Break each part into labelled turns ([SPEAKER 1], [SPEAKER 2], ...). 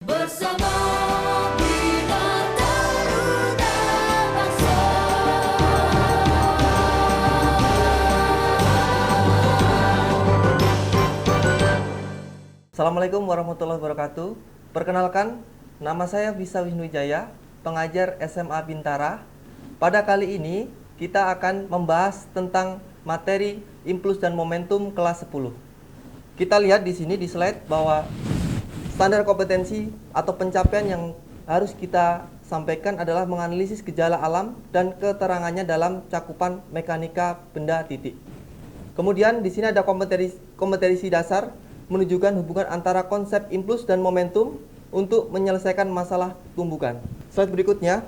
[SPEAKER 1] bersama Bina Taruna Bangsa.
[SPEAKER 2] Assalamualaikum warahmatullahi wabarakatuh. Perkenalkan, nama saya Bisa Wisnuwijaya, pengajar SMA Bintara. Pada kali ini kita akan membahas tentang materi impuls dan momentum kelas 10. Kita lihat di sini di slide bahwa standar kompetensi atau pencapaian yang harus kita sampaikan adalah menganalisis gejala alam dan keterangannya dalam cakupan mekanika benda titik. Kemudian di sini ada kompetensi dasar menunjukkan hubungan antara konsep impuls dan momentum untuk menyelesaikan masalah tumbukan. Slide berikutnya.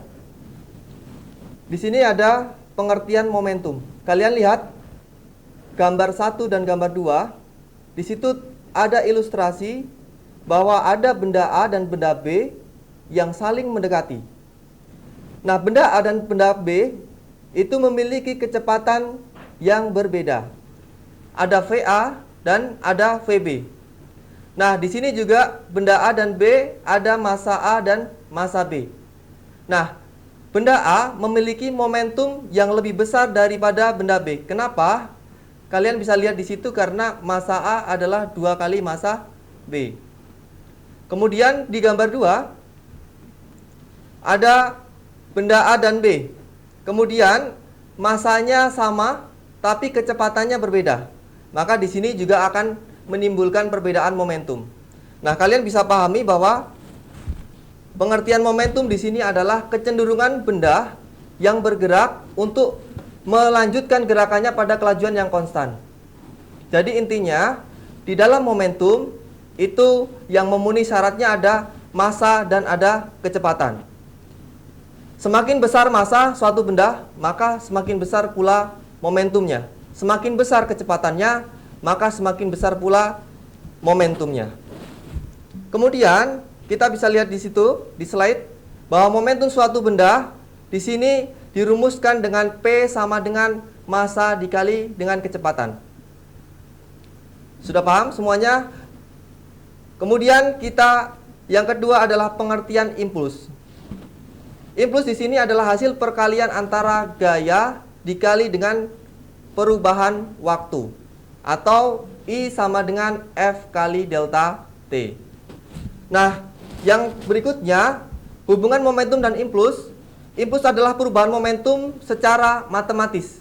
[SPEAKER 2] Di sini ada pengertian momentum. Kalian lihat gambar 1 dan gambar 2. Di situ ada ilustrasi bahwa ada benda A dan benda B yang saling mendekati. Nah, benda A dan benda B itu memiliki kecepatan yang berbeda. Ada VA dan ada VB. Nah, di sini juga benda A dan B ada massa A dan massa B. Nah, benda A memiliki momentum yang lebih besar daripada benda B. Kenapa? Kalian bisa lihat di situ karena massa A adalah 2 kali massa B. Kemudian di gambar 2 ada benda A dan B. Kemudian massanya sama tapi kecepatannya berbeda. Maka di sini juga akan menimbulkan perbedaan momentum. Nah, kalian bisa pahami bahwa pengertian momentum di sini adalah kecenderungan benda yang bergerak untuk melanjutkan gerakannya pada kelajuan yang konstan. Jadi intinya di dalam momentum itu yang memenuhi syaratnya ada massa dan ada kecepatan. Semakin besar massa suatu benda, maka semakin besar pula momentumnya. Semakin besar kecepatannya, maka semakin besar pula momentumnya. Kemudian kita bisa lihat di situ di slide bahwa momentum suatu benda di sini dirumuskan dengan P sama dengan massa dikali dengan kecepatan. Sudah paham semuanya? Kemudian kita yang kedua adalah pengertian impuls. Impuls di sini adalah hasil perkalian antara gaya dikali dengan perubahan waktu atau I sama dengan F kali delta T. Nah, yang berikutnya hubungan momentum dan impuls. Impuls adalah perubahan momentum secara matematis.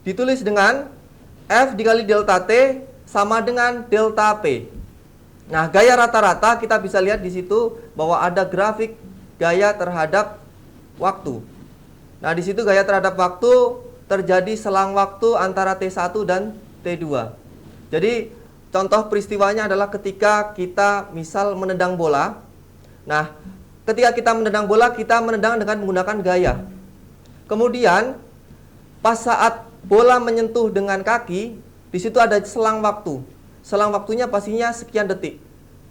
[SPEAKER 2] Ditulis dengan F dikali delta T sama dengan delta P. Nah, gaya rata-rata kita bisa lihat di situ bahwa ada grafik gaya terhadap waktu. Nah, di situ gaya terhadap waktu terjadi selang waktu antara T1 dan T2. Jadi, contoh peristiwanya adalah ketika kita misal menendang bola. Nah, ketika kita menendang bola, kita menendang dengan menggunakan gaya. Kemudian, pas saat bola menyentuh dengan kaki, di situ ada selang waktu. Selang waktunya pastinya sekian detik.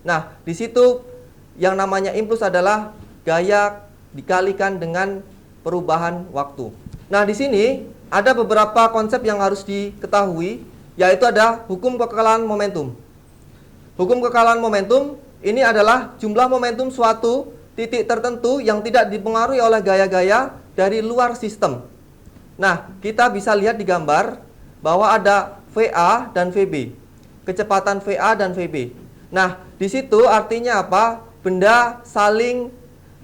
[SPEAKER 2] Nah, di situ yang namanya impuls adalah gaya dikalikan dengan perubahan waktu. Nah, di sini ada beberapa konsep yang harus diketahui, yaitu ada hukum kekekalan momentum. Hukum kekekalan momentum ini adalah jumlah momentum suatu titik tertentu yang tidak dipengaruhi oleh gaya-gaya dari luar sistem. Nah, kita bisa lihat di gambar bahwa ada VA dan VB. Kecepatan VA dan VB. Nah, di situ artinya apa? Benda saling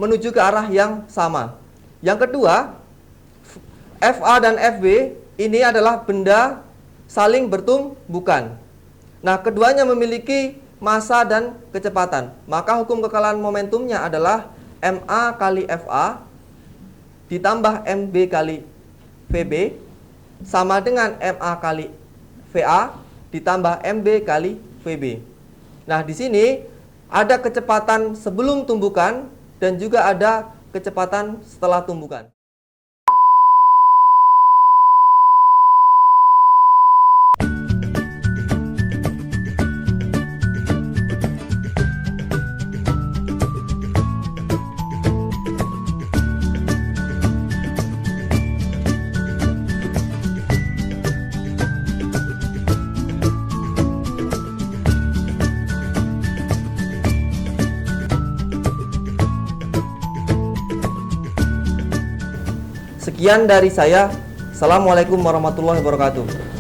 [SPEAKER 2] menuju ke arah yang sama. Yang kedua, FA dan FB ini adalah benda saling bertumbukan. Nah, keduanya memiliki massa dan kecepatan. Maka hukum kekekalan momentumnya adalah MA kali FA ditambah MB kali VB sama dengan MA kali VA ditambah MB kali VB. Nah, di sini ada kecepatan sebelum tumbukan dan juga ada kecepatan setelah tumbukan. Sekian dari saya. Assalamualaikum warahmatullahi wabarakatuh.